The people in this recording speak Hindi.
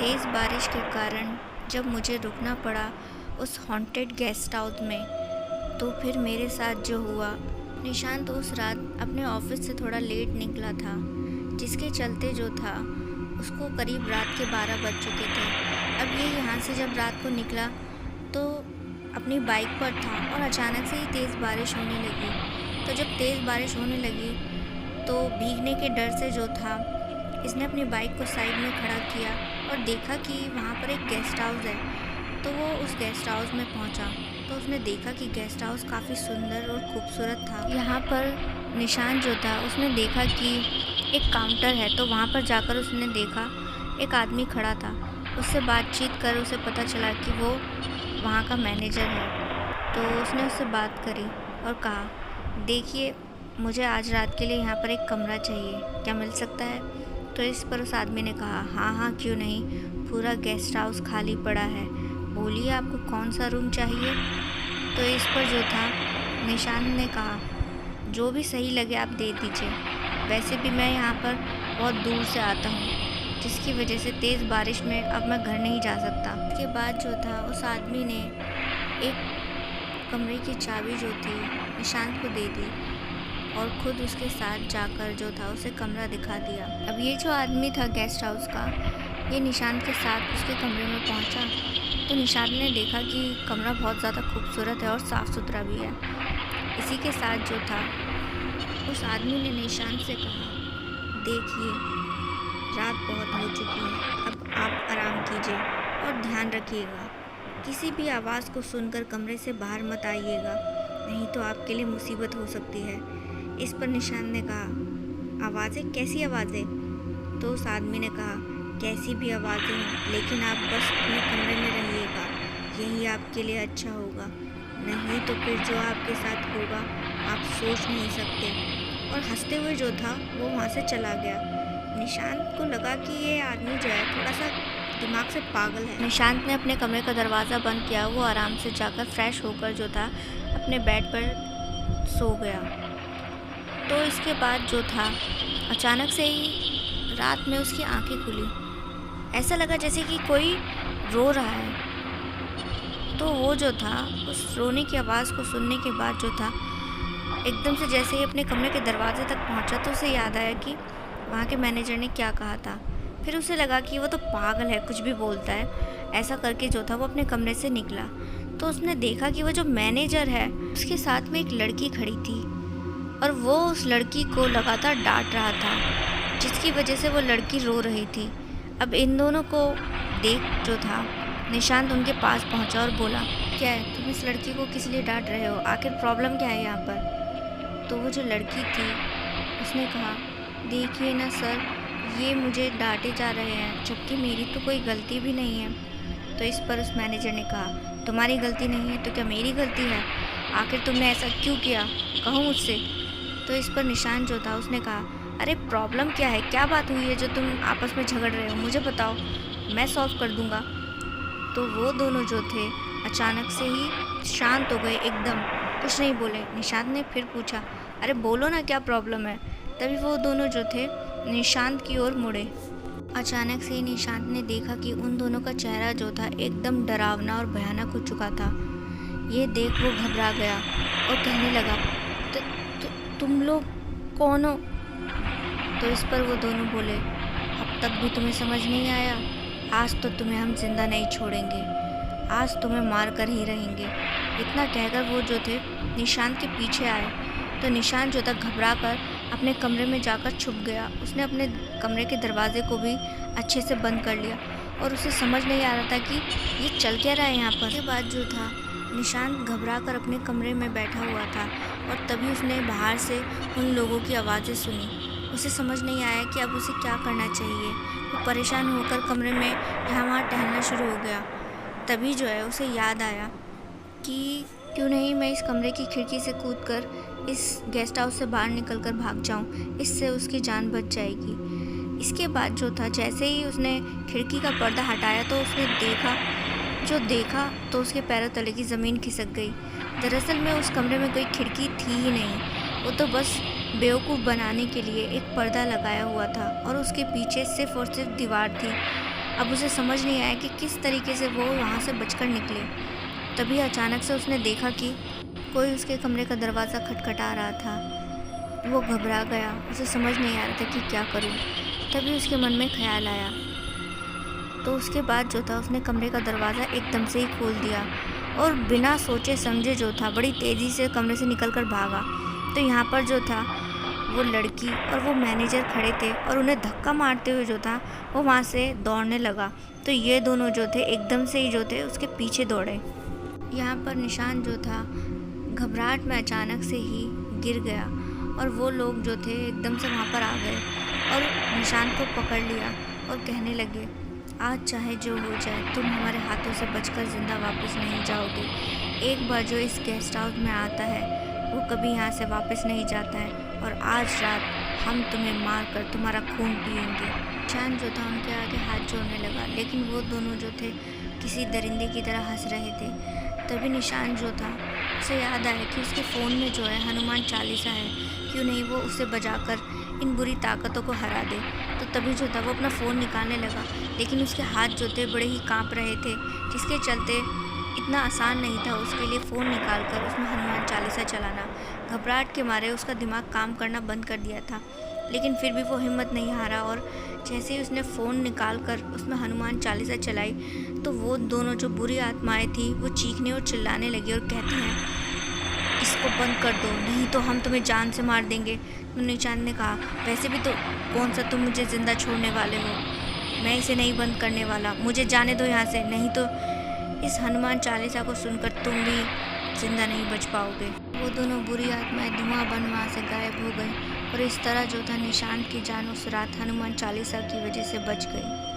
तेज़ बारिश के कारण जब मुझे रुकना पड़ा उस हॉन्टेड गेस्ट हाउस में, तो फिर मेरे साथ जो हुआ, निशांत उस रात अपने ऑफिस से थोड़ा लेट निकला था, जिसके चलते जो था उसको करीब रात के 12 बज चुके थे। अब ये यहाँ से जब रात को निकला तो अपनी बाइक पर था और अचानक से ही तेज़ बारिश होने लगी। तो जब तेज़ बारिश होने लगी तो भीगने के डर से जो था, इसने अपनी बाइक को साइड में खड़ा किया और देखा कि वहाँ पर एक गेस्ट हाउस है। तो वो उस गेस्ट हाउस में पहुँचा तो उसने देखा कि गेस्ट हाउस काफ़ी सुंदर और खूबसूरत था। यहाँ पर निशान जो था उसने देखा कि एक काउंटर है, तो वहाँ पर जाकर उसने देखा एक आदमी खड़ा था। उससे बातचीत कर उसे पता चला कि वो वहाँ का मैनेजर है। तो उसने उससे बात करी और कहा, देखिए मुझे आज रात के लिए यहाँ पर एक कमरा चाहिए, क्या मिल सकता है? तो इस पर उस आदमी ने कहा, हाँ हाँ क्यों नहीं, पूरा गेस्ट हाउस खाली पड़ा है, बोलिए आपको कौन सा रूम चाहिए। तो इस पर जो था निशान ने कहा, जो भी सही लगे आप दे दीजिए, वैसे भी मैं यहाँ पर बहुत दूर से आता हूँ, जिसकी वजह से तेज़ बारिश में अब मैं घर नहीं जा सकता। उसके बाद जो था उस आदमी ने एक कमरे की चाबी जो थी निशांत को दे दी और ख़ुद उसके साथ जाकर जो था उसे कमरा दिखा दिया। अब ये जो आदमी था गेस्ट हाउस का, ये निशांत के साथ उसके कमरे में पहुंचा तो निशांत ने देखा कि कमरा बहुत ज़्यादा खूबसूरत है और साफ़ सुथरा भी है। इसी के साथ जो था उस आदमी ने निशांत से कहा, देखिए रात बहुत हो चुकी है, अब आप आराम कीजिए और ध्यान रखिएगा, किसी भी आवाज़ को सुनकर कमरे से बाहर मत आइएगा, नहीं तो आपके लिए मुसीबत हो सकती है। इस पर निशान ने कहा, आवाज़ें? कैसी आवाज़ें? तो उस आदमी ने कहा, कैसी भी आवाज़ें हों, लेकिन आप बस अपने कमरे में रहिएगा, यही आपके लिए अच्छा होगा, नहीं तो फिर जो आपके साथ होगा आप सोच नहीं सकते। और हंसते हुए जो था वो वहाँ से चला गया। निशांत को लगा कि ये आदमी जो है थोड़ा सा दिमाग से पागल है। निशांत ने अपने कमरे का दरवाज़ा बंद किया, वो आराम से जाकर फ्रेश होकर जो था अपने बेड पर सो गया। तो इसके बाद जो था अचानक से ही रात में उसकी आंखें खुली, ऐसा लगा जैसे कि कोई रो रहा है। तो वो जो था उस रोने की आवाज़ को सुनने के बाद जो था एकदम से जैसे ही अपने कमरे के दरवाजे तक पहुंचा तो उसे याद आया कि वहाँ के मैनेजर ने क्या कहा था। फिर उसे लगा कि वो तो पागल है, कुछ भी बोलता है। ऐसा करके जो था वो अपने कमरे से निकला तो उसने देखा कि वो जो मैनेजर है उसके साथ में एक लड़की खड़ी थी और वो उस लड़की को लगातार डांट रहा था, जिसकी वजह से वो लड़की रो रही थी। अब इन दोनों को देख जो था निशांत उनके पास पहुंचा और बोला, क्या है, तुम इस लड़की को किस लिए डांट रहे हो, आखिर प्रॉब्लम क्या है यहाँ पर? तो वो जो लड़की थी उसने कहा, देखिए ना सर, ये मुझे डांटे जा रहे हैं जबकि मेरी तो कोई गलती भी नहीं है। तो इस पर उस मैनेजर ने कहा, तुम्हारी गलती नहीं है तो क्या मेरी गलती है? आखिर तुमने ऐसा क्यों किया, कहो मुझसे। तो इस पर निशान जो था उसने कहा, अरे प्रॉब्लम क्या है, क्या बात हुई है जो तुम आपस में झगड़ रहे हो, मुझे बताओ, मैं सॉल्व कर दूंगा। तो वो दोनों जो थे अचानक से ही शांत हो गए, एकदम कुछ नहीं बोले। निशांत ने फिर पूछा, अरे बोलो ना क्या प्रॉब्लम है। तभी वो दोनों जो थे निशांत की ओर मुड़े। अचानक से ही निशांत ने देखा कि उन दोनों का चेहरा जो था एकदम डरावना और भयानक हो चुका था। ये देख वो घबरा गया और कहने लगा, तुम लोग कौन हो? तो इस पर वो दोनों बोले, अब तक भी तुम्हें समझ नहीं आया, आज तो तुम्हें हम जिंदा नहीं छोड़ेंगे, आज तुम्हें मार कर ही रहेंगे। इतना कहकर वो जो थे निशांत के पीछे आए। तो निशांत जो था घबरा कर अपने कमरे में जाकर छुप गया। उसने अपने कमरे के दरवाजे को भी अच्छे से बंद कर लिया और उसे समझ नहीं आ रहा था कि ये चल क्या रहा है यहाँ पर। उसके बाद जो था निशांत घबरा कर अपने कमरे में बैठा हुआ था और तभी उसने बाहर से उन लोगों की आवाज़ें सुनी। उसे समझ नहीं आया कि अब उसे क्या करना चाहिए। वो परेशान होकर कमरे में यहाँ वहाँ टहलना शुरू हो गया। तभी जो है उसे याद आया कि क्यों नहीं मैं इस कमरे की खिड़की से कूदकर इस गेस्ट हाउस से बाहर निकलकर भाग जाऊं, इससे उसकी जान बच जाएगी। इसके बाद जो था जैसे ही उसने खिड़की का पर्दा हटाया तो उसने देखा तो उसके पैरों तले की ज़मीन खिसक गई। दरअसल में उस कमरे में कोई खिड़की थी ही नहीं, वो तो बस बेवकूफ़ बनाने के लिए एक पर्दा लगाया हुआ था और उसके पीछे सिर्फ और सिर्फ दीवार थी। अब उसे समझ नहीं आया कि किस तरीके से वो वहाँ से बचकर निकले। तभी अचानक से उसने देखा कि कोई उसके कमरे का दरवाज़ा खटखटा रहा था। वो घबरा गया, उसे समझ नहीं आ रहा था कि क्या करूँ। तभी उसके मन में ख़्याल आया, तो उसके बाद जो था उसने कमरे का दरवाज़ा एकदम से ही खोल दिया और बिना सोचे समझे जो था बड़ी तेज़ी से कमरे से निकल कर भागा। तो यहाँ पर जो था वो लड़की और वो मैनेजर खड़े थे और उन्हें धक्का मारते हुए जो था वो वहाँ से दौड़ने लगा। तो ये दोनों जो थे एकदम से ही जो थे उसके पीछे दौड़े। यहाँ पर निशान जो था घबराहट में अचानक से ही गिर गया और वो लोग जो थे एकदम से वहाँ पर आ गए और निशान को पकड़ लिया और कहने लगे, आज चाहे जो हो जाए तुम हमारे हाथों से बचकर ज़िंदा वापस नहीं जाओगे। एक बार जो इस गेस्ट हाउस में आता है वो कभी यहाँ से वापस नहीं जाता है और आज रात हम तुम्हें मार कर तुम्हारा खून पिएंगे। निशान जो था उनके आगे हाथ जोड़ने लगा, लेकिन वो दोनों जो थे किसी दरिंदे की तरह हंस रहे थे। तभी निशान जो था उसे याद आया कि उसके फ़ोन में जो है हनुमान चालीसा है, क्यों नहीं वो उसे बजाकर इन बुरी ताकतों को हरा दे। तो तभी जो था वो अपना फ़ोन निकालने लगा, लेकिन उसके हाथ जो थे बड़े ही काँप रहे थे, जिसके चलते इतना आसान नहीं था उसके लिए फ़ोन निकाल कर उसमें हनुमान चालीसा चलाना। घबराहट के मारे उसका दिमाग काम करना बंद कर दिया था, लेकिन फिर भी वो हिम्मत नहीं हारा और जैसे ही उसने फ़ोन निकाल कर उसमें हनुमान चालीसा चलाई तो वो दोनों जो बुरी आत्माएं थी वो चीखने और चिल्लाने लगी और कहती हैं, इसको बंद कर दो नहीं तो हम तुम्हें जान से मार देंगे। तो निशान ने कहा, वैसे भी तो कौन सा तुम मुझे ज़िंदा छोड़ने वाले हो, मैं इसे नहीं बंद करने वाला, मुझे जाने दो यहाँ से, नहीं तो इस हनुमान चालीसा को सुनकर तुम भी ज़िंदा नहीं बच पाओगे। वो दोनों बुरी आत्माएं धुआं बन वहाँ से गायब हो गई और इस तरह जो था निशान की जान उस रात हनुमान चालीसा की वजह से बच गई।